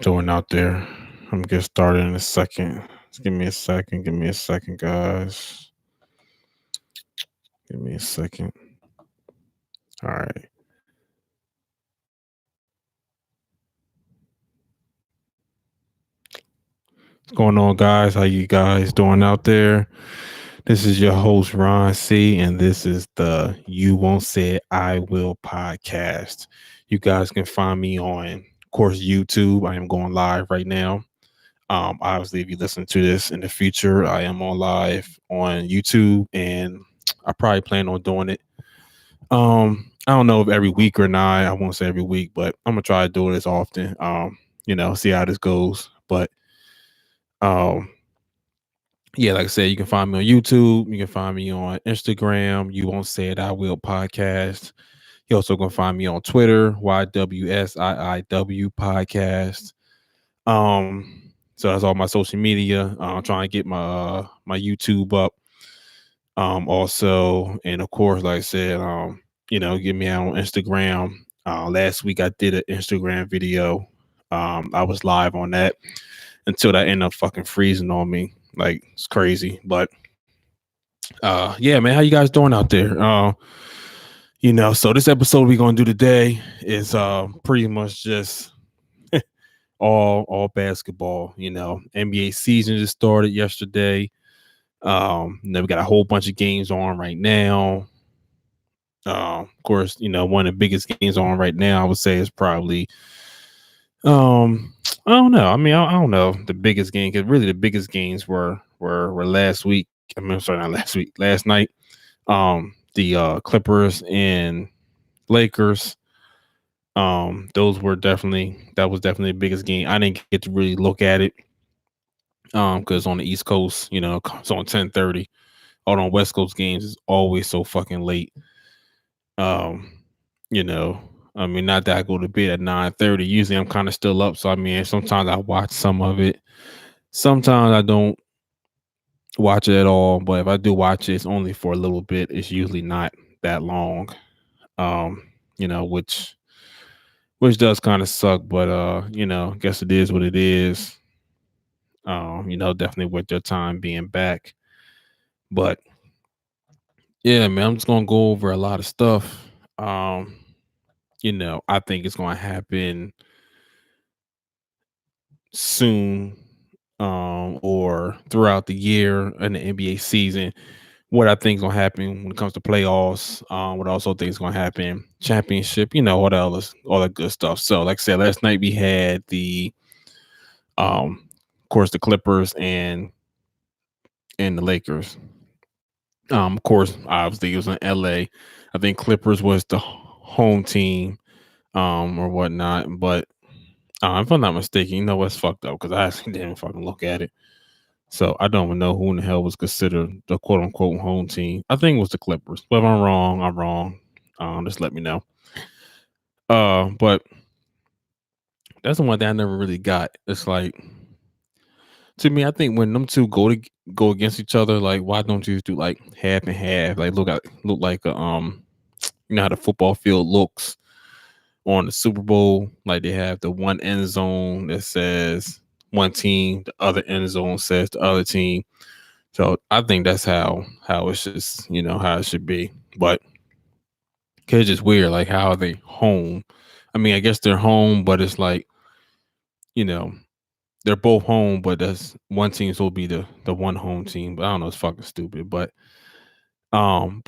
doing out there? I'm gonna get started in a second. Just give me a second. Give me a second, guys. Give me a second. All right. What's going on, guys? How you guys doing out there? This is your host Ron C, and this is the You Won't Say It, I Will podcast. You guys can find me on, of course, YouTube. I am going live right now. Obviously, if you listen to this in the future, I am on live on YouTube, and I probably plan on doing it. I don't know if every week or not. I won't say every week, but I'm gonna try to do it as often. See how this goes. But um, yeah, like I said, you can find me on YouTube. You can find me on Instagram. You Won't Say It, I Will podcast. You also gonna find me on Twitter, YWSIIW podcast. So that's all my social media. I'm trying to get my YouTube up. Also, and of course, like I said, get me out on Instagram. Last week I did an Instagram video. I was live on that until that ended up fucking freezing on me. Like it's crazy. But yeah, man, how you guys doing out there? So this episode we're gonna do today is pretty much just all basketball. NBA season just started yesterday. We got a whole bunch of games on right now. Of course, one of the biggest games on right now, I would say, is probably I don't know. I mean, I don't know the biggest game because really the biggest games were last week. I mean, I'm sorry, not last week, last night. The Clippers and Lakers. That was definitely the biggest game. I didn't get to really look at it. Because on the East Coast, it's on 10:30. On West Coast games is always so fucking late. Um, I mean, not that I go to bed at 9:30. Usually I'm kind of still up. So I mean, sometimes I watch some of it. Sometimes I don't watch it at all. But if I do watch it, it's only for a little bit. It's usually not that long. Um, which does kind of suck, but guess it is what it is. Definitely with your time being back. But yeah, man, I'm just gonna go over a lot of stuff. Um, I think it's gonna happen soon, or throughout the year in the NBA season. What I think is gonna happen when it comes to playoffs. What I also think is gonna happen championship. All that good stuff. So, like I said, last night we had of course, the Clippers and the Lakers. Of course, obviously it was in LA. I think Clippers was the home team, or whatnot. But if I'm not mistaken, you know what's fucked up because I actually didn't fucking look at it. So I don't even know who in the hell was considered the quote unquote home team. I think it was the Clippers. But if I'm wrong, I'm wrong. Just let me know. But that's the one thing I never really got. It's like, to me, I think when them two go against each other, like why don't you do like half and half? Like look like a how the football field looks on the Super Bowl. Like they have the one end zone that says one team, the other end zone says the other team. So I think that's how it's just how it should be. But it's just weird, like how are they home? I mean, I guess they're home, but it's like you know they're both home, but that's one team will be the one home team. But I don't know, it's fucking stupid. But from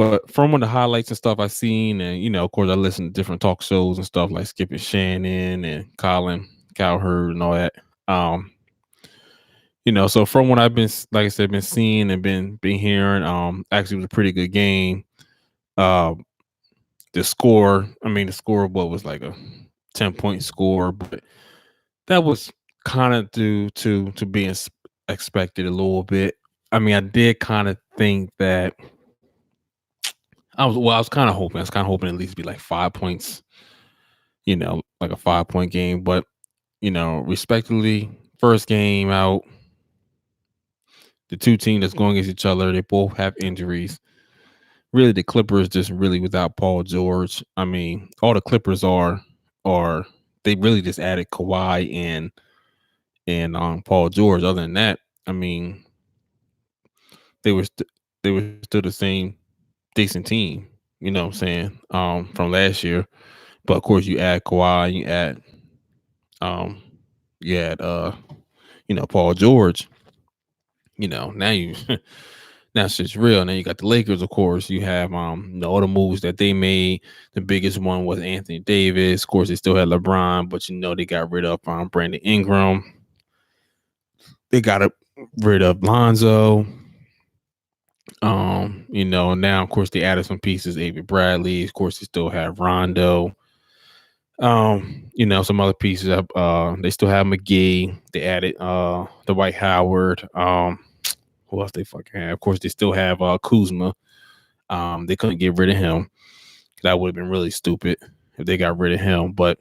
one of the highlights and stuff I seen, and of course I listen to different talk shows and stuff like Skip and Shannon and Colin Cowherd and all that. So from what I've been, like I said, been seeing and been hearing, actually it was a pretty good game. Uh, the score what was like a 10-point score, but that was kind of due to being expected a little bit. I mean, I did kind of think that I was kind of hoping. I was kind of hoping at least be like 5 points, like a 5 point game. But respectively, first game out, the two teams that's going against each other, they both have injuries. Really, the Clippers just really without Paul George. I mean, all the Clippers are they really just added Kawhi and and Paul George. Other than that, I mean, they were they were still the same decent team. You know what I'm saying? From last year, but of course you add Kawhi, um, you add Paul George. Now you now shit's real. Now you got the Lakers, of course. You have all the moves that they made. The biggest one was Anthony Davis. Of course, they still had LeBron, but they got rid of Brandon Ingram. They got rid of Lonzo. Now of course they added some pieces, Avery Bradley. Of course, they still have Rondo. Some other pieces. They still have McGee. They added the Dwight Howard. Who else they fucking have? Of course, they still have Kuzma. They couldn't get rid of him. That would have been really stupid if they got rid of him. But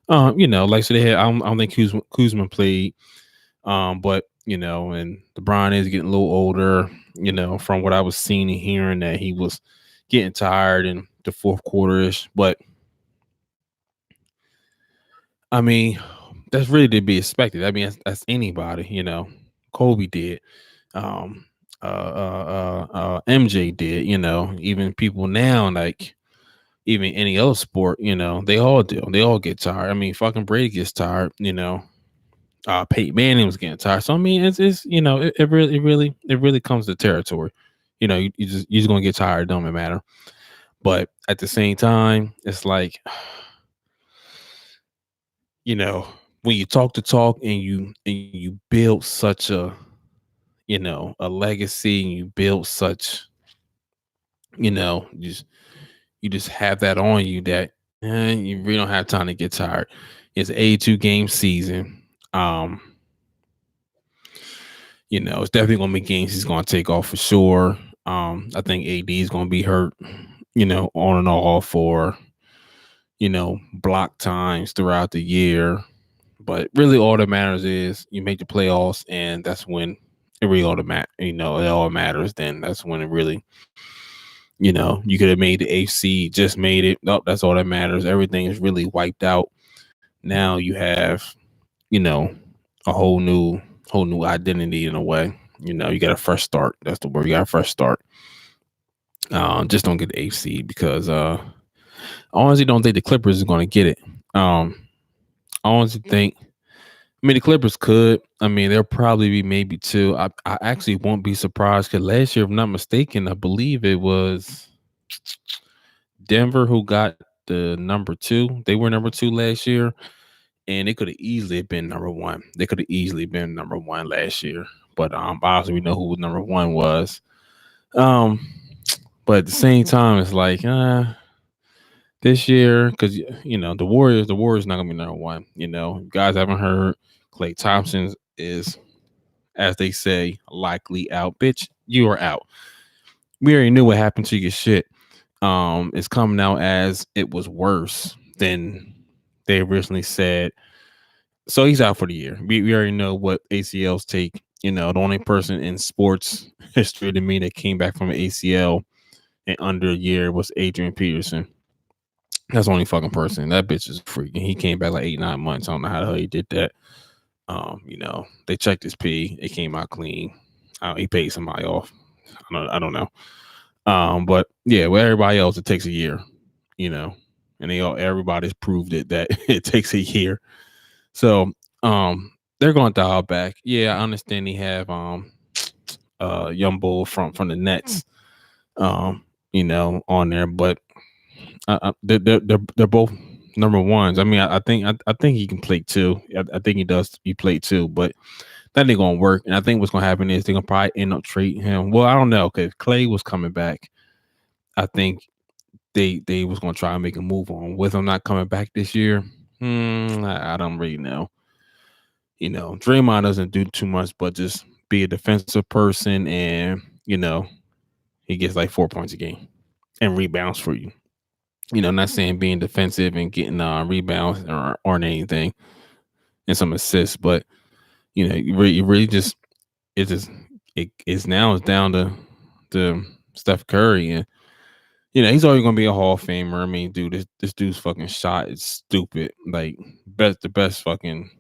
like so they had. I don't think Kuzma played. But and LeBron is getting a little older. From what I was seeing and hearing, that he was getting tired in the fourth quarter-ish. But I mean, that's really to be expected. I mean, that's anybody. Kobe did. MJ did. Even people now, like even any other sport, they all do. They all get tired. I mean, fucking Brady gets tired. Peyton Manning was getting tired. So I mean, it's it really comes to territory. You're just gonna get tired. It don't matter. But at the same time, it's like, when you talk the talk and you build such a legacy, and you build such you just have that on you that you really don't have time to get tired. It's an 82 game season. It's definitely gonna be games he's gonna take off for sure. I think AD is gonna be hurt, on and off for block times throughout the year. But really, all that matters is you make the playoffs, and that's when it really all it all matters. Then that's when it really, you could have made the AC, just made it. Nope, that's all that matters. Everything is really wiped out. Now you have, a whole new identity in a way. You got a fresh start. That's the word. You got a fresh start. Just don't get the AC because I honestly don't think the Clippers is going to get it. I honestly think. I mean, the Clippers could. I mean, there'll probably be maybe two. I actually won't be surprised because last year, if I'm not mistaken, I believe it was Denver who got the number 2. They were number 2 last year, and it could have easily been number 1. They could have easily been number 1 last year. But obviously we know who number 1 was. But at the same time, it's like this year, because the Warriors not gonna be number 1. You guys haven't heard, Klay Thompson is, as they say, likely out. Bitch, you are out. We already knew what happened to your shit. It's coming out as it was worse than they originally said. So he's out for the year. We already know what ACLs take. The only person in sports history to me that came back from an ACL in under a year was Adrian Peterson. That's the only fucking person. That bitch is freaking. He came back like 8-9 months. I don't know how the hell he did that. They checked his pee. It came out clean. He paid somebody off. I don't know. But yeah, with everybody else, it takes a year. And everybody's proved it that it takes a year. So they're going to dial back. Yeah, I understand they have young bull from the Nets, on there, but they're both number 1s. I mean, I think he can play 2. I think he does. He played 2, but that ain't gonna work. And I think what's gonna happen is they're gonna probably end up trading him. Well, I don't know, because Klay was coming back. I think they was gonna try and make a move on with him not coming back this year. I don't really know. Draymond doesn't do too much, but just be a defensive person, and he gets like 4 points a game and rebounds for you. Not saying being defensive and getting rebounds or anything, and some assists, but you really just it's now it's down to Steph Curry, and he's always gonna be a Hall of Famer. I mean, dude, this dude's fucking shot is stupid. Like the best fucking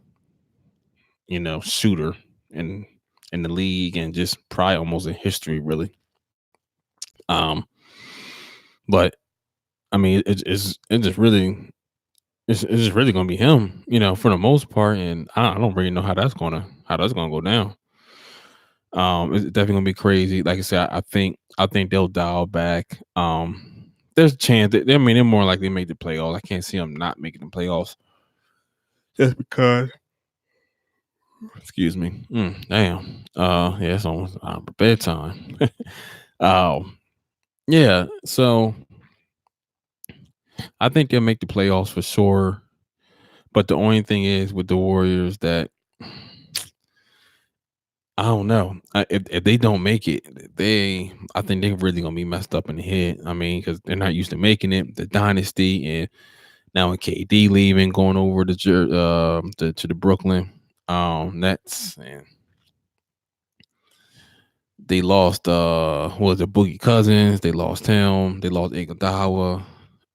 shooter in in the league and just probably almost in history, really. Um, but I mean, it's just really it's just really gonna be him, for the most part, and I don't really know how that's gonna go down. It's definitely gonna be crazy. Like I said, I think they'll dial back. There's a chance that I mean they're more likely to make the playoffs. I can't see them not making the playoffs just because. Excuse me. Damn. Yeah, it's almost bedtime. um, yeah. So I think they'll make the playoffs for sure. But the only thing is with the Warriors that I don't know. If they don't make it, I think they're really gonna be messed up in the head. I mean, because they're not used to making it. The dynasty, and now with KD leaving, going over to the Brooklyn Nets, and they lost what was it, Boogie Cousins? They lost him. They lost Iguodala.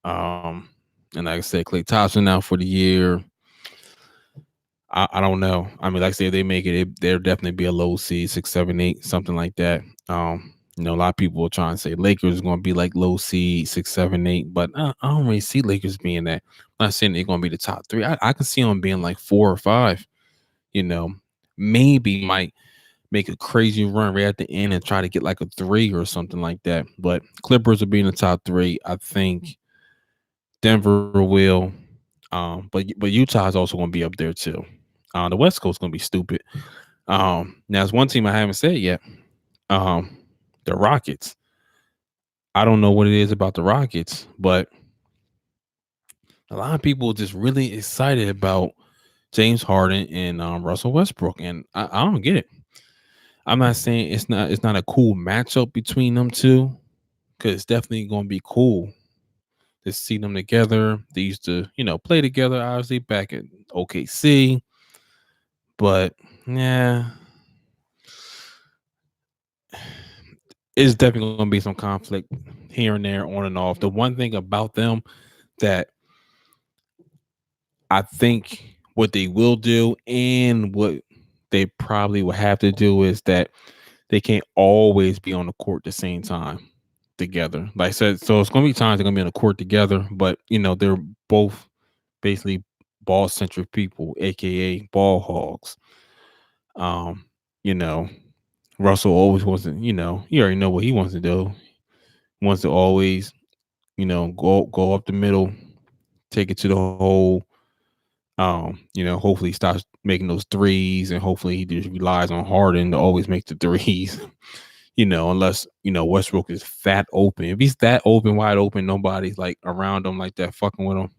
Um, and like I said, Klay Thompson now for the year. I don't know. I mean, like I said, if they make it, they'll definitely be a low seed, 6, 7, 8, something like that. A lot of people are trying to say Lakers are going to be like low seed, 6, 7, 8, but I don't really see Lakers being that. I'm not saying they're going to be the top three. I can see them being like 4 or 5. You know, maybe might make a crazy run right at the end and try to get like a 3 or something like that. But Clippers will be in the top 3. I think Denver will. But Utah is also going to be up there too. The West Coast is going to be stupid. Now there's one team I haven't said yet. Um, the Rockets. I don't know what it is about the Rockets, but a lot of people are just really excited about James Harden and Russell Westbrook, and I don't get it. I'm not saying it's not a cool matchup between them two, because it's definitely going to be cool to see them together. They used to, play together, obviously back at OKC, but yeah, it's definitely going to be some conflict here and there, on and off. The one thing about them that I think what they will do and what they probably will have to do is that they can't always be on the court at the same time together. Like I said, so it's going to be times they're going to be on the court together, but they're both basically ball centric people, aka ball hogs. Um, you know, Russell always wants to, you already know what he wants to do. He wants to always, go up the middle, take it to the hole. Hopefully he stops making those threes, and hopefully he just relies on Harden to always make the threes. Unless Westbrook is fat open. If he's that open, wide open, nobody's like around him like that, fucking with him.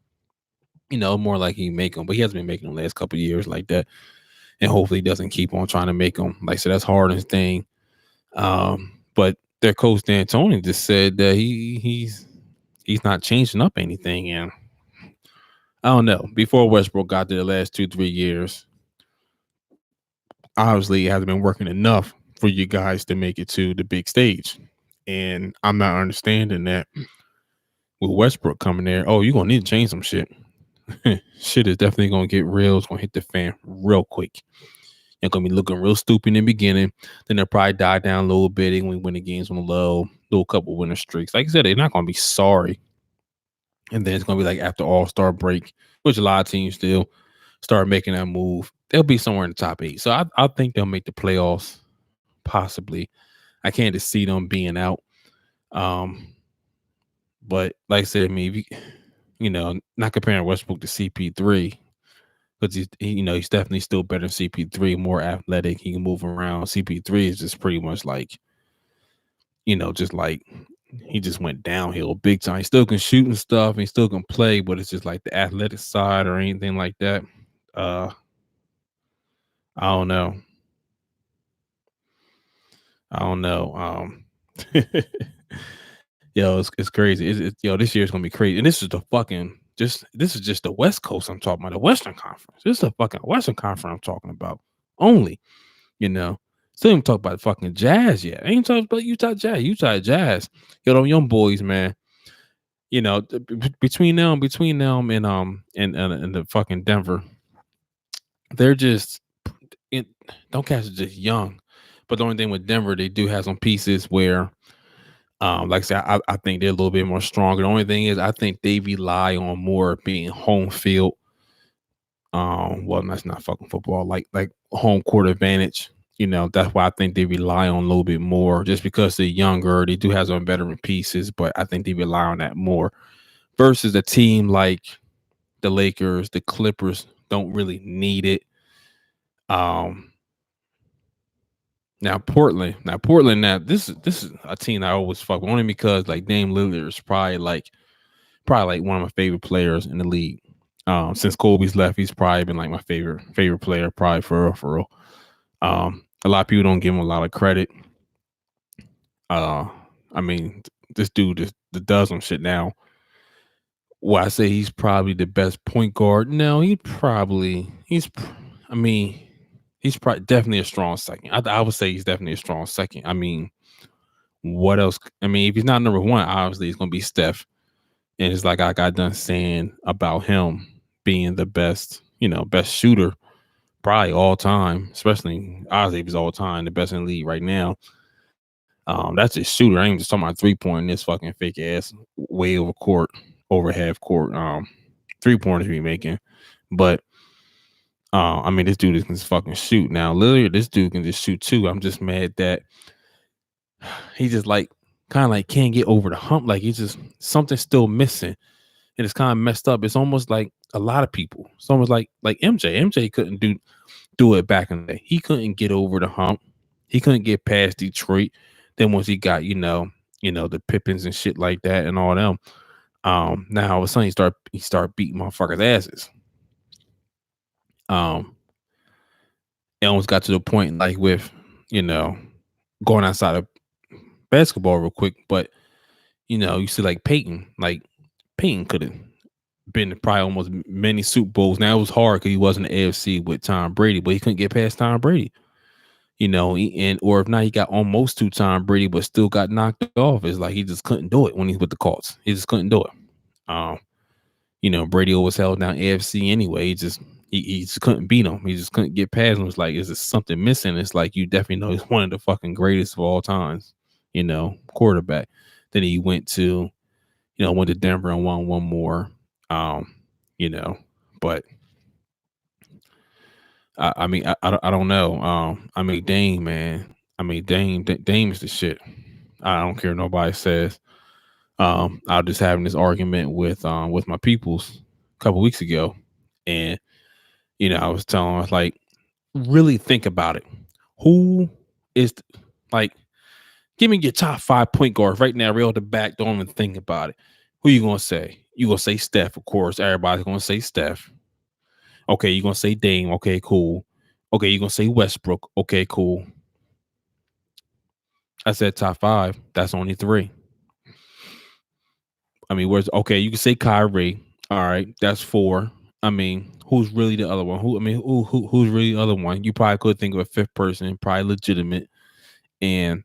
More like he make them, but he hasn't been making them the last couple of years like that. And hopefully he doesn't keep on trying to make them. Like so, that's Harden's thing. But their coach D'Antoni just said that he's not changing up anything, and I don't know. Before Westbrook got there the last 2, 3 years, obviously it hasn't been working enough for you guys to make it to the big stage. And I'm not understanding that with Westbrook coming there. Oh, you're gonna need to change some shit. Shit is definitely gonna get real. It's gonna hit the fan real quick. They're gonna be looking real stupid in the beginning. Then they'll probably die down a little bit and we win the games on the low, do a couple winner streaks. Like I said, they're not gonna be sorry. And then it's gonna be like after All-Star break, which a lot of teams still start making that move. They'll be somewhere in the top 8. So I think they'll make the playoffs, possibly. I can't just see them being out. But like I said, I mean, if not comparing Westbrook to CP3, because he's definitely still better than CP3, more athletic. He can move around. CP3 is just pretty much like, just like he just went downhill big time. He still can shoot and stuff, and he still can play, but it's just like the athletic side or anything like that. Uh, I don't know. I don't know. It's crazy. This year's gonna be crazy, and this is just the West Coast I'm talking about, the Western Conference. This is the fucking Western Conference I'm talking about only. You know, still even talk about the fucking Jazz yet. I ain't talking about Utah Jazz. Utah Jazz. Them young boys, man. Between them and the fucking Denver, they're just it, don't catch it just young. But the only thing with Denver, they do have some pieces where, like I said, I think they're a little bit more stronger. The only thing is, I think they rely on more being home field. Well, that's not fucking football. Like home court advantage. That's why I think they rely on a little bit more, just because they're younger. They do have some veteran pieces, but I think they rely on that more versus a team like the Lakers, the Clippers don't really need it. Um, now this is a team I always fuck with, only because like Dame Lillard is probably like one of my favorite players in the league. Since Kobe's left, he's probably been like my favorite player, probably for real, for real. A lot of people don't give him a lot of credit. Uh, I mean, this dude just does some shit now. Well, I say he's probably the best point guard. No, I mean, he's probably definitely a strong second. I would say he's definitely a strong second. I mean, what else? I mean, if he's not number one, obviously it's gonna be Steph. And it's like I got done saying about him being the best, best shooter, probably all time, especially obviously if he's all time, the best in the league right now. That's a shooter. I ain't even just talking about 3 point in this fucking fake ass way over court, over half court. 3 pointers be making. But I mean, this dude can just fucking shoot. Now, Lillard, this dude can just shoot too. I'm just mad that he just like kind of like can't get over the hump. Like he's just something's still missing. And it's kind of messed up. It's almost like a lot of people. It's almost like MJ. MJ couldn't do it back in the day. He couldn't get over the hump. He couldn't get past Detroit. Then once he got, the Pippins and shit like that and all them, now all of a sudden he start beating motherfuckers' asses. It almost got to the point like with, going outside of basketball real quick, but you see like Peyton could have been to probably almost many Super Bowls. Now it was hard because he wasn't the AFC with Tom Brady, but he couldn't get past Tom Brady. Or if not, he got almost to Tom Brady, but still got knocked off. It's like he just couldn't do it when he's with the Colts. He just couldn't do it. Brady always held down AFC anyway. He just couldn't beat him. He just couldn't get past him. It's like, is there something missing? It's like you definitely know he's one of the fucking greatest of all times, quarterback. Then he went to Denver and won one more. But I mean, I don't know. I mean, Dame, man. I mean, Dame is the shit. I don't care what nobody says. I was just having this argument with my peoples a couple weeks ago, and I was telling us like, really think about it. Who is like, give me your top 5 point guards right now, real to back. Don't even think about it. Who you gonna say? You gonna say Steph, of course. Everybody's gonna say Steph. Okay, you're gonna say Dame. Okay, cool. Okay, you're gonna say Westbrook. Okay, cool. I said top 5. That's only 3. I mean, you can say Kyrie. All right, that's 4. I mean, who's really the other one? Who's really the other one? You probably could think of a 5th person, probably legitimate. And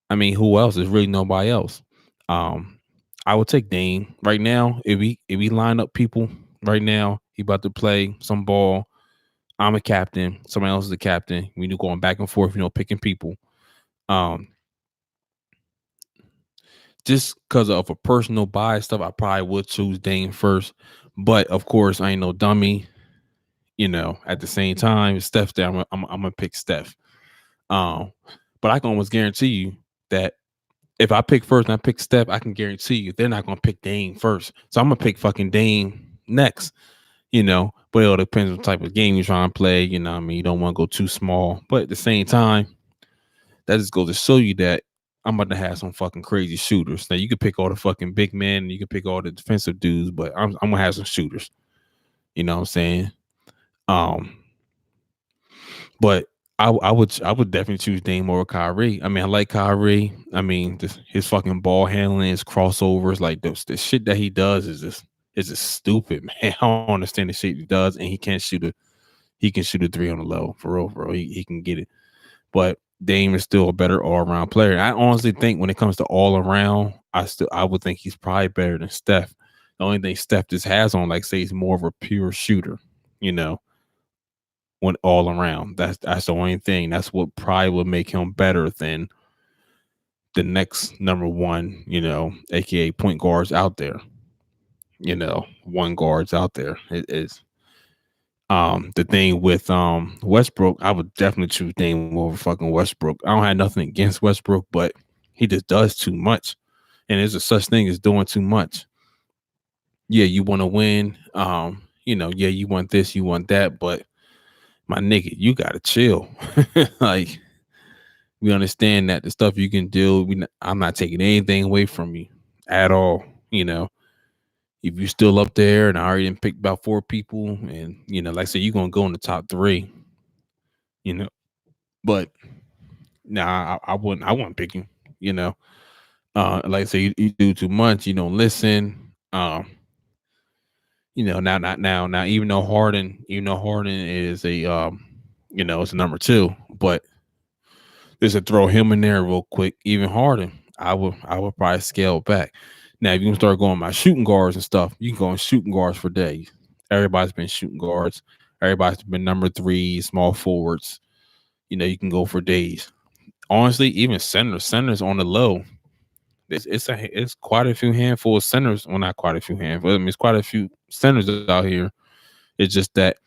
I mean, who else? There's really nobody else. I would take Dame right now. If we line up people right now, he about to play some ball. I'm a captain. Somebody else is a captain. We do going back and forth, picking people. Just because of a personal bias stuff, I probably would choose Dame first. But of course, I ain't no dummy. At the same time, Steph's there. I'm gonna pick Steph. But I can almost guarantee you that if I pick first and I pick Steph, I can guarantee you they're not gonna pick Dame first. So I'm gonna pick fucking Dame next. But it all depends on the type of game you're trying to play. You don't want to go too small. But at the same time, that just goes to show you that I'm about to have some fucking crazy shooters. Now you can pick all the fucking big men and you can pick all the defensive dudes, but I'm gonna have some shooters. You know what I'm saying? But I would definitely choose Dame over Kyrie. I mean, I like Kyrie. I mean, his fucking ball handling, his crossovers, like the shit that he does is just stupid, man. I don't understand the shit he does, and he can shoot a 3 on the low for real, bro. He can get it. But Dame is still a better all around player. I honestly think when it comes to all around, I would think he's probably better than Steph. The only thing Steph just has on, like, say, he's more of a pure shooter, when all around. That's the only thing. That's what probably would make him better than the next number one, aka point guards out there. One guards out there. It is the thing with Westbrook. I would definitely choose Dame over fucking Westbrook. I don't have nothing against Westbrook, but he just does too much. And there's a such thing as doing too much. Yeah, you want to win. Yeah, you want this, you want that, but my nigga, you gotta chill. Like, we understand that the stuff you can do, I'm not taking anything away from you at all. If you're still up there and I already done picked about four people, and like I said, you're gonna go in the top three, you know. But nah, I wouldn't pick him, you know. Like I say, you do too much, you don't listen. Now, even though Harden is it's a number two, but just to throw him in there real quick, even Harden, I would probably scale back. Now, if you can start going my shooting guards and stuff, you can go on shooting guards for days. Everybody's been shooting guards. Everybody's been number three, small forwards. You can go for days. Honestly, even centers on the low. It's quite a few handful of centers. Well, not quite a few handful. I mean, it's quite a few centers out here. It's just that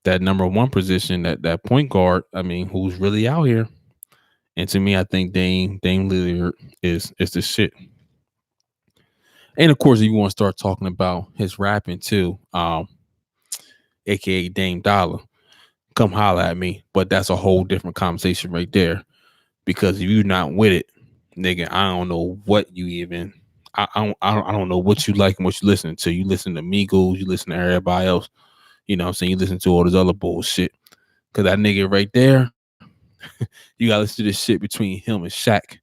number one position, that point guard. I mean, who's really out here? And to me, I think Dame Lillard is the shit. And of course, if you want to start talking about his rapping too, aka Dame Dollar, come holla at me. But that's a whole different conversation right there. Because if you're not with it, nigga, I don't know what you even. I don't know what you like and what you listen to. You listen to Migos, you listen to everybody else. What I'm saying? You listen to all this other bullshit. Cause that nigga right there, you gotta listen to this shit between him and Shaq.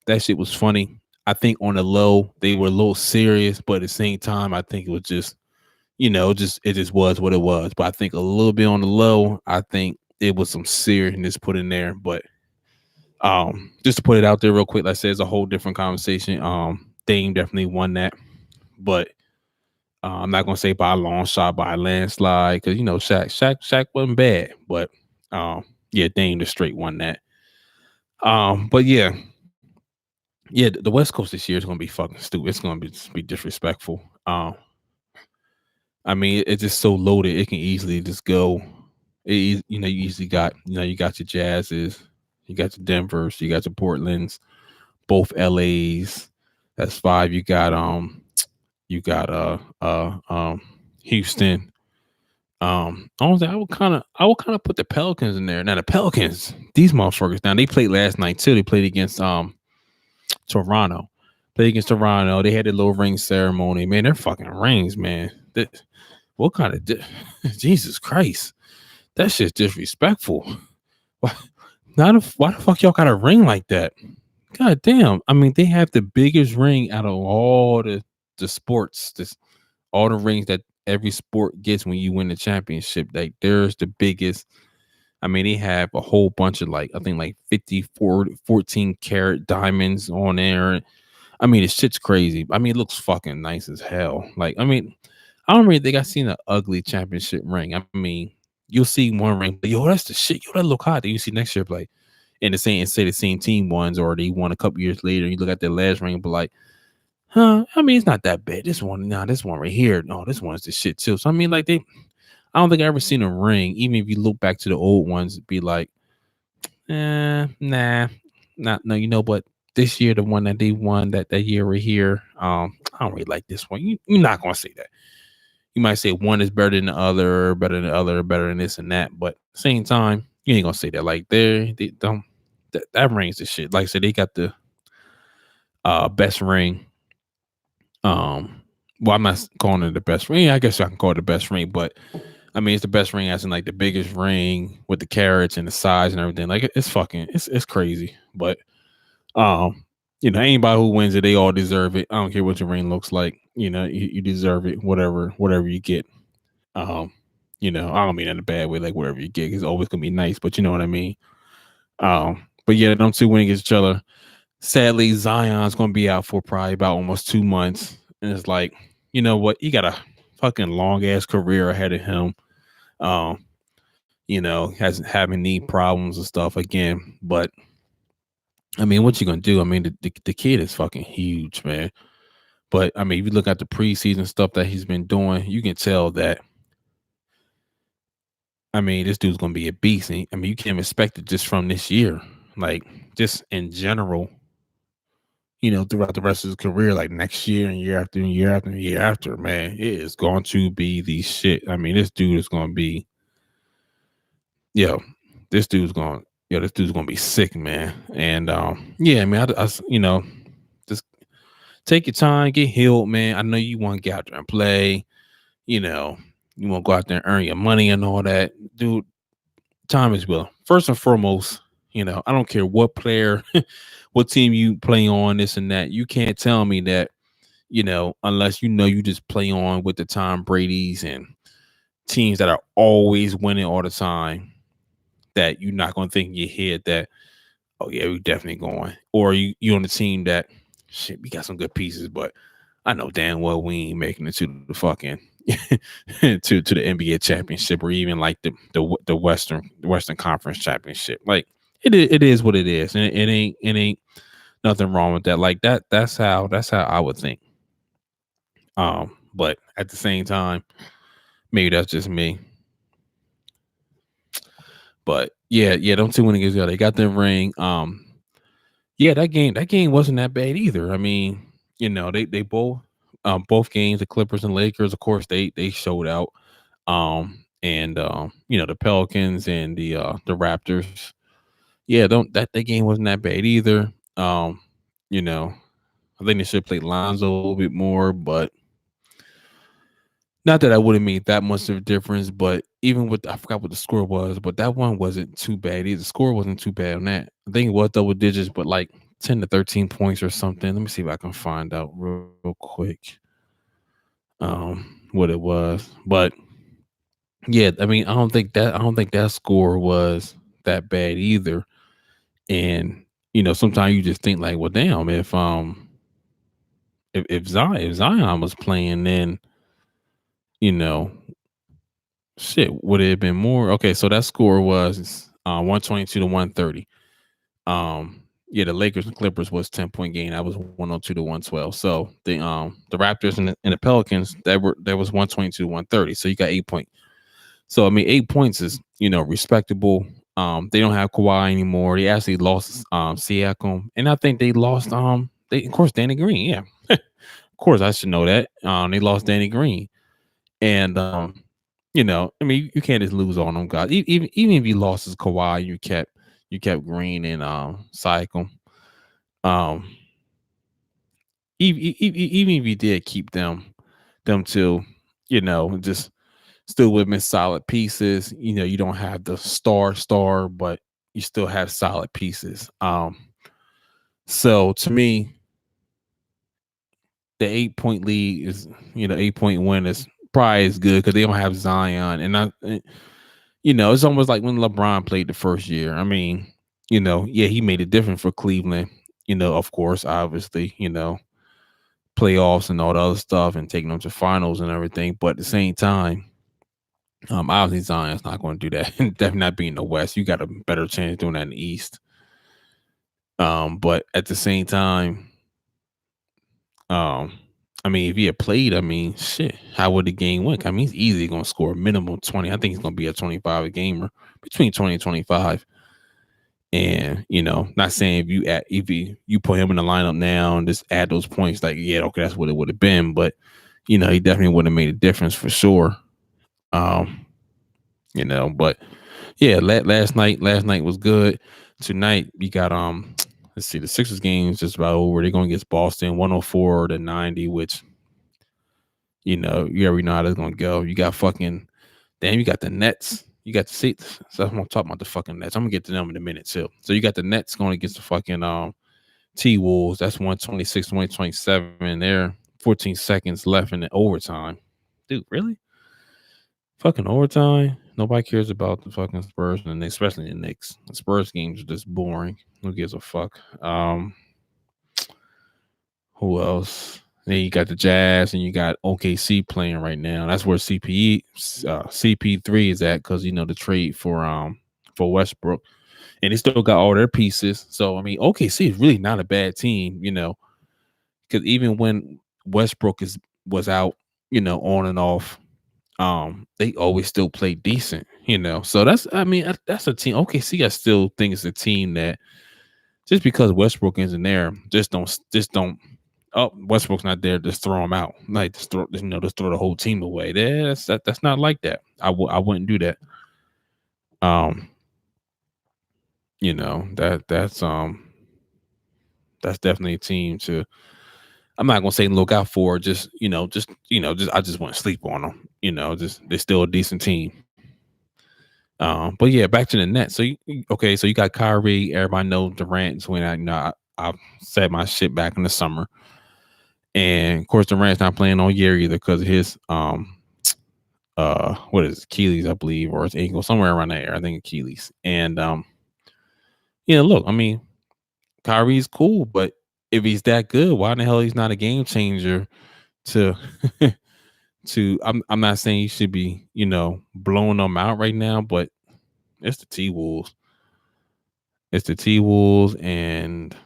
That shit was funny. I think on the low, they were a little serious, but at the same time, I think it was just, it just was what it was. But I think a little bit on the low, I think it was some seriousness put in there. But just to put it out there real quick, like I said, it's a whole different conversation. Dame definitely won that, but I'm not gonna say by a long shot, by a landslide, because Shaq wasn't bad, but yeah, Dame the straight won that. But yeah, the West Coast this year is gonna be fucking stupid. It's gonna be disrespectful. I mean, it's just so loaded. It can easily just go. You easily got you got your Jazzes, you got your Denvers, you got your Portlands, both LAs. That's five. You got Houston. Honestly, I would put the Pelicans in there. Now the Pelicans, these motherfuckers. Now they played last night too. They played against Toronto. Played against Toronto. They had a little ring ceremony. Man, they're fucking rings, man. What kind of Jesus Christ? That shit's disrespectful. Why? Why the fuck y'all got a ring like that? God damn. I mean, they have the biggest ring out of all the sports. All the rings that every sport gets when you win the championship. Like, there's the biggest. I mean, they have a whole bunch of I think 54, 14 karat diamonds on there. I mean, this shit's crazy. I mean, it looks fucking nice as hell. I mean, I don't really think I've seen an ugly championship ring. I mean, you'll see one ring, but yo, that's the shit. Yo, that look hot. Then you see next year, and say the same team ones, or they won a couple years later. And you look at their last ring, but huh? I mean, it's not that bad. This one right here. No, this one's the shit too. So I mean, I don't think I ever seen a ring. Even if you look back to the old ones, be like, nah, not no. You know, but this year, the one that they won that year right here, I don't really like this one. You're not gonna say that. You might say one is better than the other, better than the other, better than this and that. But same time, you ain't gonna say that. They don't. That ring's the shit. Like I said, they got the best ring. Well, I'm not calling it the best ring. I guess I can call it the best ring, but I mean, it's the best ring as in the biggest ring with the carats and the size and everything. It's crazy. But anybody who wins it, they all deserve it. I don't care what your ring looks like. You deserve it. Whatever you get. I don't mean in a bad way. Whatever you get is always gonna be nice, but you know what I mean. But yeah, them two winning against each other. Sadly, Zion's gonna be out for probably about almost 2 months, and it's you know what? He got a fucking long ass career ahead of him. Um, hasn't having knee problems and stuff again. But I mean, what you gonna do? I mean, the kid is fucking huge, man. But I mean, if you look at the preseason stuff that he's been doing, you can tell that. I mean, this dude's gonna be a beast. And, I mean, you can't expect it just from this year. Like, just in general, throughout the rest of his career, like next year and year after year after year after, man, it is going to be the shit. I mean, this dude is going to be, yo, this dude's going to be sick, man. And yeah, I mean, just take your time, get healed, man. I know you want to get out there and play. You know, you want to go out there and earn your money and all that, dude. Time is well. First and foremost, I don't care what player, what team you play on, this and that. You can't tell me that, unless you just play on with the Tom Brady's and teams that are always winning all the time, that you're not going to think in your head that, oh yeah, we're definitely going. Or you on the team that, shit, we got some good pieces, but I know damn well we ain't making it to the fucking to the NBA championship, or even like the Western Conference championship. Like it is what it is, and it ain't nothing wrong with that. Like that's how I would think. But at the same time, maybe that's just me. But yeah, don't see when it gets go. They got their ring. Yeah, that game wasn't that bad either. I mean, they both games, the Clippers and Lakers, of course, they showed out. And the Pelicans and the Raptors. Yeah, don't that game wasn't that bad either. You know, I think they should play Lonzo a little bit more, but not that I wouldn't make that much of a difference. But even with, I forgot what the score was, but that one wasn't too bad either. The score wasn't too bad on that. I think it was double digits, but like 10 to 13 points or something. Let me see if I can find out real quick what it was. But yeah, I mean, I don't think that score was that bad either. And sometimes you just think like, well, damn, if Zion was playing, then you know, shit, would it have been more? Okay, so that score was 122 to 130. Yeah, the Lakers and Clippers was 10-point game. That was 102 to 112. So the Raptors and the Pelicans, that was 122 to 130. So you got 8 points. So I mean, 8 points is respectable. They don't have Kawhi anymore. They actually lost Siakam, and I think they lost they of course Danny Green. Yeah, of course I should know that. They lost Danny Green, and I mean, you can't just lose on them guys. Even if you lost as Kawhi, you kept Green and Siakam. Um, even if you did keep them two, just still would have been solid pieces. You don't have the star, but you still have solid pieces. So to me, the 8 point lead is, 8 point win is probably as good because they don't have Zion. It's almost like when LeBron played the first year. I mean, yeah, he made it different for Cleveland, of course, obviously, playoffs and all the other stuff and taking them to finals and everything. But at the same time, obviously Zion's not going to do that. Definitely not being the West. You got a better chance doing that in the East. But at the same time, I mean, if he had played, I mean, shit, how would the game win? I mean, he's easily going to score a minimum 20. I think he's going to be a 25 a gamer, between 20 and 25. And not saying if you put him in the lineup now and just add those points, like, yeah, okay, that's what it would have been. But he definitely would have made a difference for sure. Um, but yeah, last night was good. Tonight we got let's see, the Sixers game is just about over. They're going against Boston 104 to 90, which you already know how that's going to go. You got you got the Nets. You got the seats. So I'm gonna talk about the fucking Nets. I'm gonna get to them in a minute too. So you got the Nets going against the fucking T-Wolves. That's 126, 127. There, 14 seconds left in the overtime. Dude, really? Fucking overtime? Nobody cares about the fucking Spurs, and especially the Knicks. The Spurs games are just boring. Who gives a fuck? Who else? Then you got the Jazz and you got OKC playing right now. That's where CP3 is at because the trade for Westbrook, and they still got all their pieces. So I mean, OKC is really not a bad team, because even when Westbrook was out, on and off, they always still play decent. So that's a team. OKC, I still think it's a team that just because Westbrook isn't there, just don't. Oh, Westbrook's not there. Just throw him out. Like just throw the whole team away. That's not like that. I wouldn't do that. Um, that's definitely a team to. I'm not gonna say look out for. Just I just want to sleep on them. Just they're still a decent team. But yeah, back to the net. Okay, so you got Kyrie. Everybody knows Durant's when I said my shit back in the summer. And of course, Durant's not playing all year either because of his what is it, Achilles, I believe, or his ankle, somewhere around there. I think Achilles. And look, I mean, Kyrie's cool, but if he's that good, why the hell he's not a game changer to I'm not saying he should be, blowing them out right now, but it's the T Wolves. It's the T Wolves, and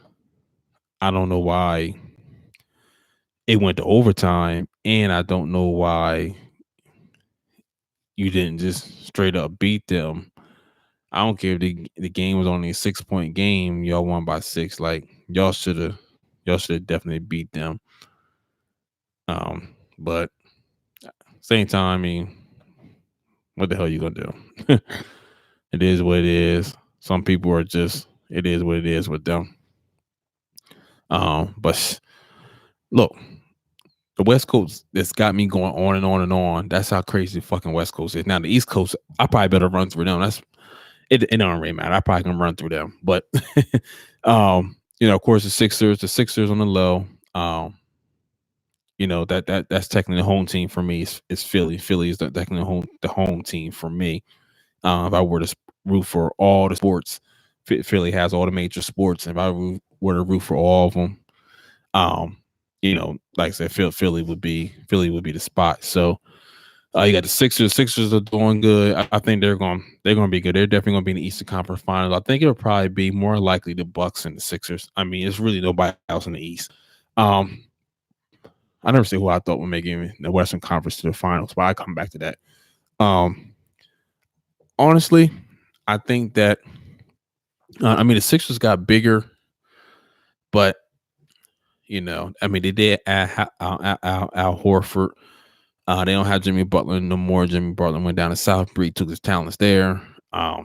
I don't know why it went to overtime, and I don't know why you didn't just straight up beat them. I don't care if the game was only a 6-point game, y'all won by 6. Like y'all should have definitely beat them. But same time, I mean, what the hell you gonna do? It is what it is. Some people are just it is what it is with them. But look, the West Coast, it's got me going on and on and on. That's how crazy the fucking West Coast is. Now the East Coast, I probably better run through them. It don't really matter. I probably can run through them. But of course the Sixers on the low. That's technically the home team for me. It's Philly. Philly is technically the home team for me. If I were to root for all the sports, Philly has all the major sports. If I were to root for all of them, like I said, Philly would be the spot. So you got the Sixers. Sixers are doing good. I think they're going to be good. They're definitely going to be in the Eastern Conference Finals. I think it'll probably be more likely the Bucks and the Sixers. I mean, it's really nobody else in the East. I never say who I thought would make it in the Western Conference to the finals, but I come back to that. Honestly, I think that the Sixers got bigger, but they did add Al Horford. They don't have Jimmy Butler no more. Jimmy Butler went down to South Beach, took his talents there. Yeah,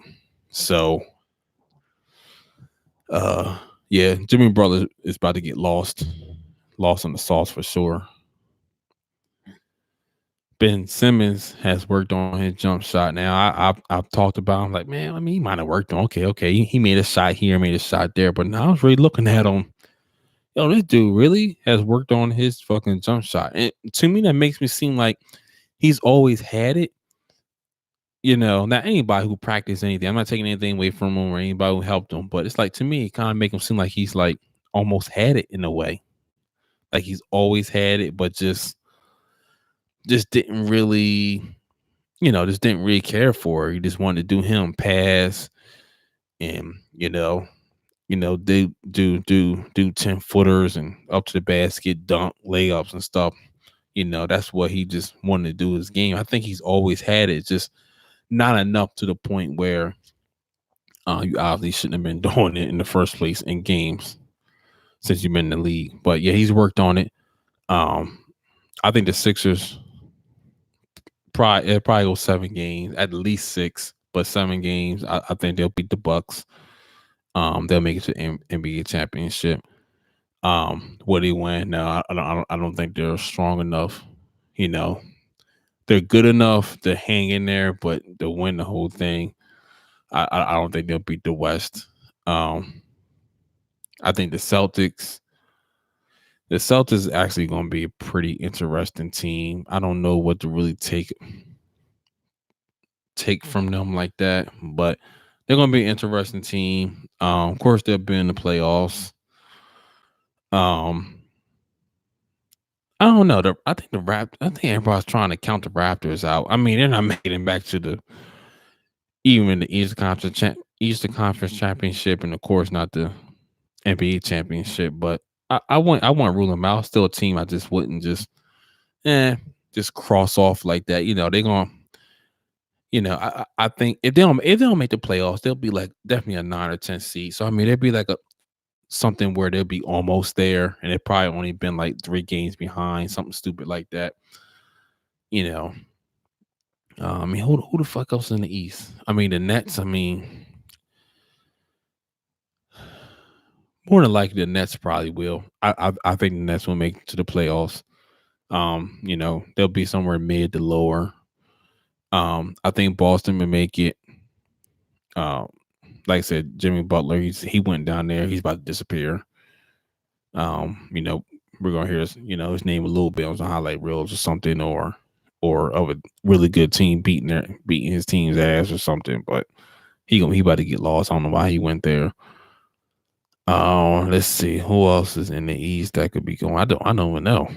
Jimmy Butler is about to get lost on the sauce for sure. Ben Simmons has worked on his jump shot. Now I've talked about him like, man, I mean, he might have worked on. Okay, he made a shot here, made a shot there, but now I was really looking at him. Yo, this dude really has worked on his fucking jump shot, and to me, that makes me seem like he's always had it. Not anybody who practiced anything. I'm not taking anything away from him or anybody who helped him, but it's like to me, it kind of make him seem like he's like almost had it in a way, like he's always had it, but just didn't really, just didn't really care for it. He just wanted to do him, pass, and they do 10 footers and up to the basket, dunk, layups and stuff. That's what he just wanted to do his game. I think he's always had it, just not enough to the point where you obviously shouldn't have been doing it in the first place in games since you've been in the league. But yeah, he's worked on it. I think the Sixers probably go 7 games, at least 6, but 7 games. I think they'll beat the Bucks. They'll make it to NBA championship. Would he win? No, I don't think they're strong enough. They're good enough to hang in there, but to win the whole thing, I don't think they'll beat the West. I think the Celtics is actually going to be a pretty interesting team. I don't know what to really take from them like that, but they're going to be an interesting team. Of course, they'll be in the playoffs. I don't know. I think I think everybody's trying to count the Raptors out. I mean, they're not making it back to the even the Eastern Conference Championship, and of course not the NBA championship. But I want to rule them out. Still a team I just wouldn't eh just cross off like that. They're gonna I think if they don't make the playoffs, they'll be like definitely a 9 or 10 seed. So I mean, they'd be like a something where they'll be almost there, and it probably only been like 3 games behind, something stupid like that. You know, I mean, who the fuck else in the East? I mean, the Nets. I mean, more than likely the Nets probably will. I think the Nets will make it to the playoffs. They'll be somewhere mid to lower. I think Boston will make it. Um, like I said, Jimmy Butler, he went down there. He's about to disappear. You know, we're gonna hear his name a little bit on some highlight reels or something, or of a really good team beating his team's ass or something. But he about to get lost. I don't know why he went there. Let's see who else is in the East that could be going. I don't even know.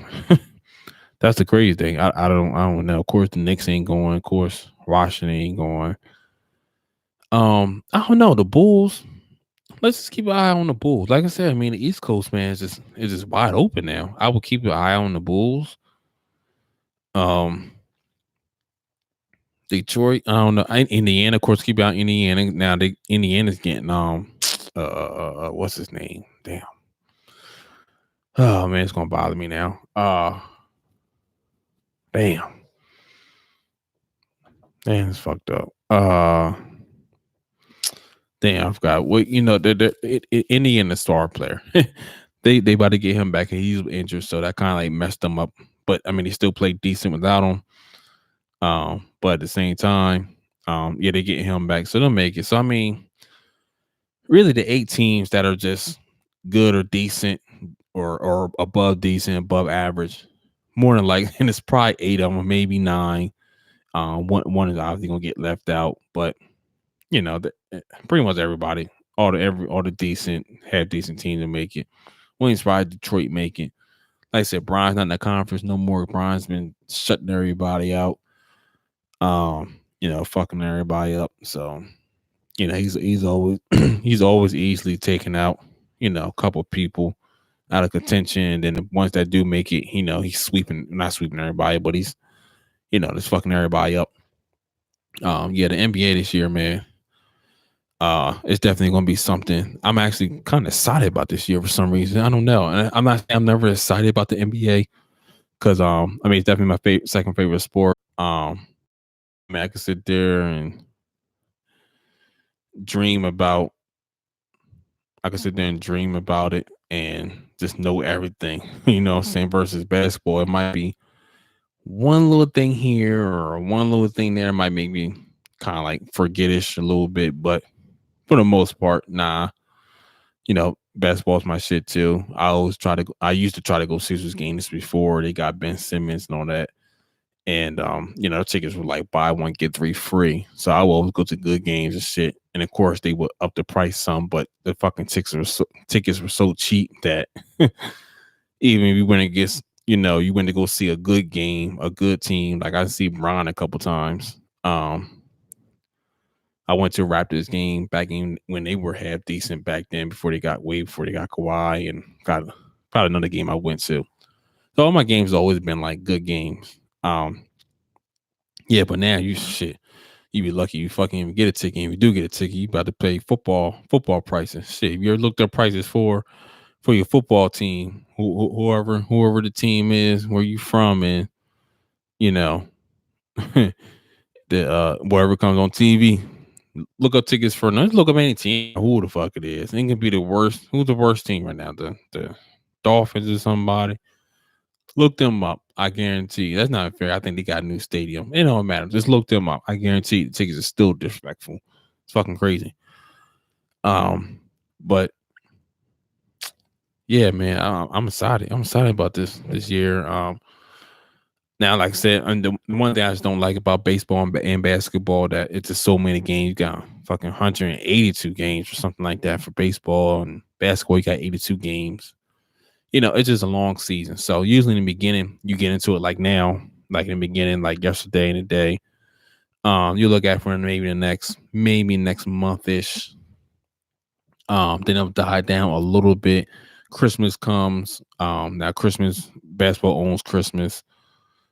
That's the crazy thing. I don't know. Of course, the Knicks ain't going. Of course, Washington ain't going. I don't know. The Bulls. Let's just keep an eye on the Bulls. Like I said, I mean the East Coast man is just wide open now. I will keep an eye on the Bulls. Um, Detroit. I don't know. Indiana, of course, keep out Indiana. Now Indiana's getting what's his name? Damn. Oh man, it's gonna bother me now. Damn. Damn, it's fucked up. Damn, I forgot. Well, Indiana star player. They about to get him back, and he's injured, so that kind of like messed them up. But I mean, he still played decent without him. But at the same time, yeah, they get him back, so they'll make it. So I mean, really, the 8 teams that are just good or decent, or above decent, above average, more than likely, and it's probably 8 of them, maybe 9. One is obviously gonna get left out, but pretty much everybody, all the decent, half decent teams to make it. Wouldn't surprise Detroit make it. Like I said, Brian's not in the conference no more. Brian's been shutting everybody out. Fucking everybody up. So, he's always he's always easily taken out, a couple of people out of contention. And then the ones that do make it, he's not sweeping everybody, but he's, just fucking everybody up. Yeah, the NBA this year, man. It's definitely gonna be something. I'm actually kind of excited about this year for some reason. I don't know. And I'm never excited about the NBA because I mean it's definitely my second favorite sport. I mean, I can sit there and dream about. I can sit there and dream about it and just know everything. What I'm saying? Versus basketball, it might be one little thing here or one little thing there might make me kind of like forgetish a little bit, but for the most part, nah. Basketball's my shit too. I used to try to go Sixers games before they got Ben Simmons and all that. And tickets were like buy one, get 3 free. So I will always go to good games and shit. And of course they would up the price some, but the fucking tickets were so cheap that even if you went against, you went to go see a good game, a good team. Like I see Bron a couple times. I went to a Raptors game back in when they were half decent back then before they got Kawhi, and got probably another game I went to. So all my games have always been like good games. Yeah, but now you be lucky you fucking even get a ticket. If you do get a ticket, you about to pay football prices. Shit, if you ever looked up prices for your football team, whoever the team is, where you from, and the wherever comes on TV. Look up tickets for let's look up any team. Who the fuck it is? It can be the worst. Who's the worst team right now? The Dolphins or somebody. Look them up. I guarantee you. That's not fair. I think they got a new stadium. It don't matter. Just look them up. I guarantee the tickets are still disrespectful. It's fucking crazy. But yeah, man, I'm excited. I'm excited about this year. Now, like I said, and the one thing I just don't like about baseball and basketball that it's just so many games. You got fucking 182 games or something like that for baseball, and basketball you got 82 games. it's just a long season. So usually in the beginning, you get into it like now, like in the beginning, like yesterday and today. You look at for maybe next month ish. Then it'll die down a little bit. Christmas comes. Now Christmas basketball owns Christmas,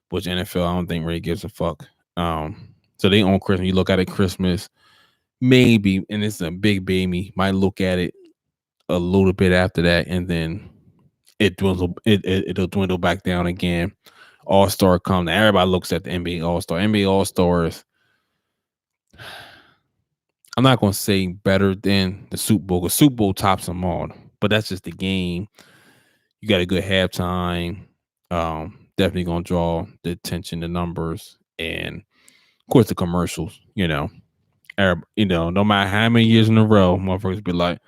which NFL I don't think really gives a fuck. So they own Christmas. You look at it Christmas, maybe, and it's a big baby. Might look at it a little bit after that, and then it'll dwindle back down again. All Star come. Everybody looks at the NBA All Star. NBA All Stars. I'm not gonna say better than the Super Bowl. Because Super Bowl tops them all, but that's just the game. You got a good halftime. Definitely gonna draw the attention, the numbers, and of course the commercials. No matter how many years in a row, motherfuckers be like,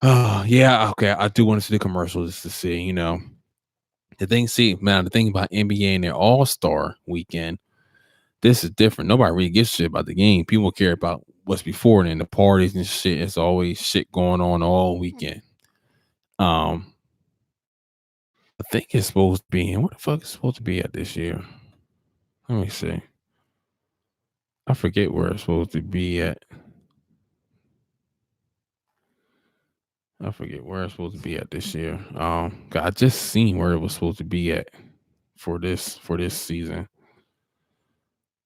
"Oh yeah, okay, I do want to see the commercials just to see." The thing about NBA and their All Star weekend, this is different. Nobody really gives a shit about the game. People care about what's before and the parties and shit. It's always shit going on all weekend. I think it's supposed to be. What the fuck is supposed to be at this year? Let me see. I forget where it's supposed to be at. I forget where it's supposed to be at this year. I just seen where it was supposed to be at for this season.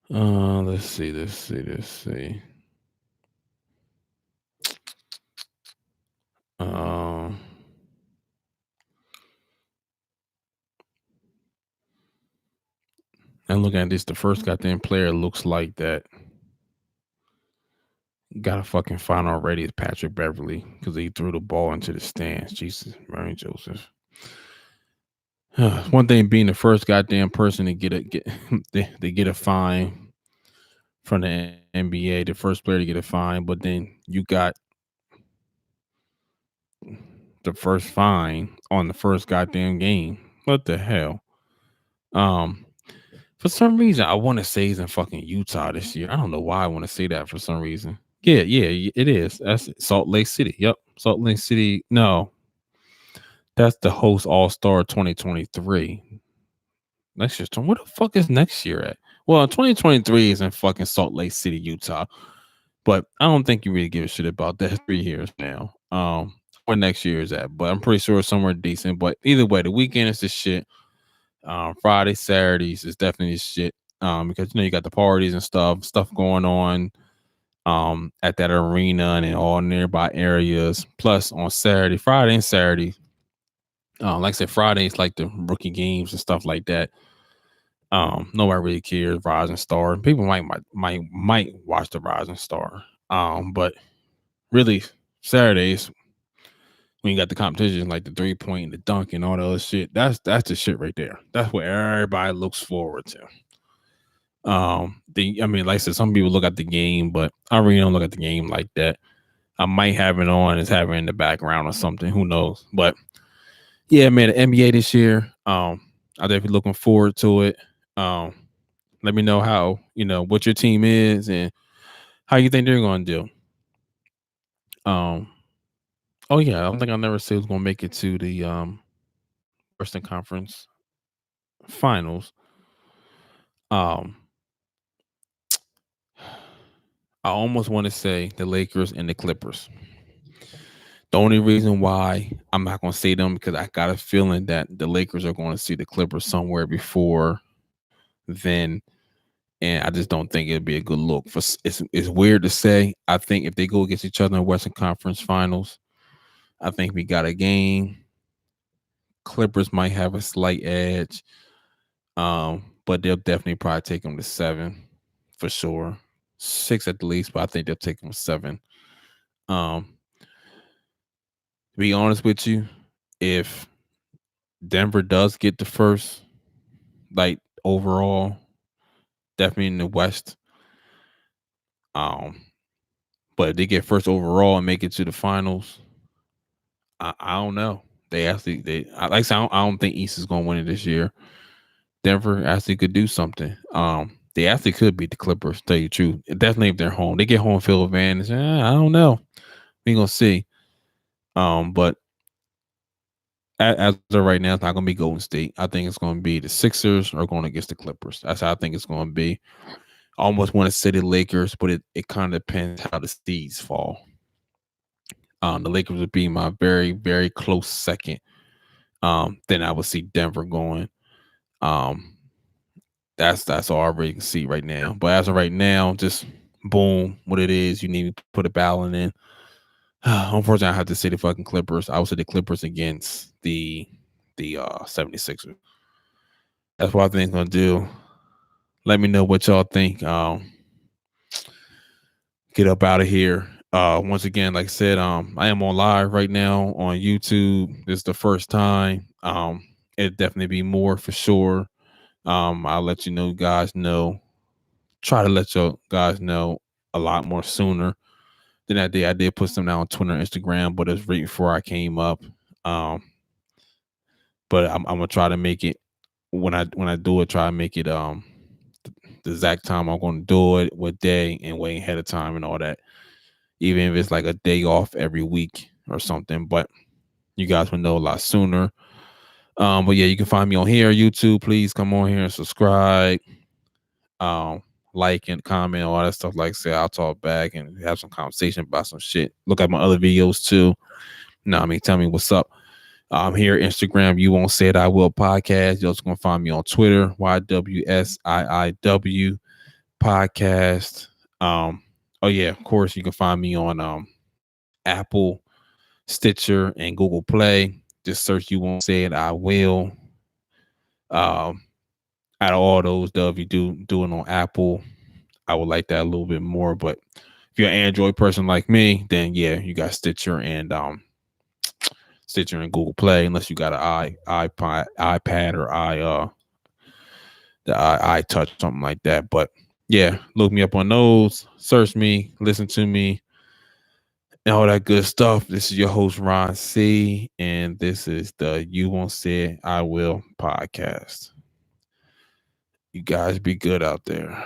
Let's see. Um, and looking at this, the first goddamn player looks like that got a fucking final already is Patrick Beverly because he threw the ball into the stands. Jesus, Mary Joseph. One thing being the first goddamn person to get a fine from the NBA, the first player to get a fine, but then you got the first fine on the first goddamn game. What the hell? For some reason, I want to say he's in fucking Utah this year. I don't know why I want to say that for some reason. Yeah, it is. That's Salt Lake City. Yep, Salt Lake City. No, that's the host All Star 2023. Next year's what the fuck is next year at? Well, 2023 is in fucking Salt Lake City, Utah. But I don't think you really give a shit about that 3 years now. Where next year is at, but I'm pretty sure it's somewhere decent. But either way, the weekend is the shit. Friday, Saturdays is definitely shit. Because you got the parties and stuff going on at that arena and in all nearby areas. Plus on Friday and Saturday. Like I said, Friday is like the rookie games and stuff like that. Nobody really cares. Rising Star. People might watch the Rising Star. But really Saturdays when you got the competition like the 3-point and the dunk and all the other shit, that's the shit right there. That's what everybody looks forward to. Like I said, some people look at the game, but I really don't look at the game like that. I might have it on and have it in the background or something. Who knows? But yeah, man, the NBA this year. I'm definitely looking forward to it. Let me know how what your team is and how you think they're going to do. Oh yeah, I don't think I'll never say who's going to make it to the Western Conference Finals. I almost want to say the Lakers and the Clippers. The only reason why I'm not going to say them because I got a feeling that the Lakers are going to see the Clippers somewhere before then, and I just don't think it'd be a good look. It's weird to say. I think if they go against each other in Western Conference Finals, I think we got a game. Clippers might have a slight edge, but they'll definitely probably take them to 7 for sure, 6 at the least. But I think they'll take them 7. To be honest with you, if Denver does get the first, like overall, definitely in the West. But if they get first overall and make it to the finals, I don't know. I don't think East is going to win it this year. Denver actually could do something. They actually could beat the Clippers. To tell you the truth, definitely if they're home, they get home field advantage. I don't know. We gonna see. But as of right now, it's not going to be Golden State. I think it's going to be the Sixers or going against the Clippers. That's how I think it's going to be. I almost want to say the Lakers, but it kind of depends how the seeds fall. The Lakers would be my very, very close second. Then I would see Denver going. That's all I really can see right now. But as of right now, just boom, what it is. You need to put a ballot in. Unfortunately, I have to say the fucking Clippers. I would say the Clippers against the 76ers. That's what I think I'm gonna do. Let me know what y'all think. Get up out of here. Once again, like I said, I am on live right now on YouTube. This is the first time. It'll definitely be more for sure. I'll let you know, guys know. Try to let you guys know a lot more sooner than that day. I did put some down on Twitter and Instagram, but it's right before I came up. But I'm gonna try to make it when I do it. Try to make it the exact time I'm going to do it, what day, and way ahead of time and all that. Even if it's like a day off every week or something, but you guys will know a lot sooner. But yeah, you can find me on here, YouTube. Please come on here and subscribe, like and comment, all that stuff. Like I said, I'll talk back and have some conversation about some shit. Look at my other videos too. Tell me what's up. I'm here, Instagram, You Won't Say It, I Will podcast. You're also going to find me on Twitter, YWSIIW podcast. Oh yeah, of course, you can find me on Apple, Stitcher, and Google Play. Just search You Won't Say It, I Will. Out of all those, though, if you do it on Apple, I would like that a little bit more. But if you're an Android person like me, then yeah, you got Stitcher and Google Play, unless you got an iPad or the iTouch, something like that. But yeah, look me up on those, search me, listen to me, and all that good stuff. This is your host, Ron C, and this is the You Won't Say It, I Will podcast. You guys be good out there.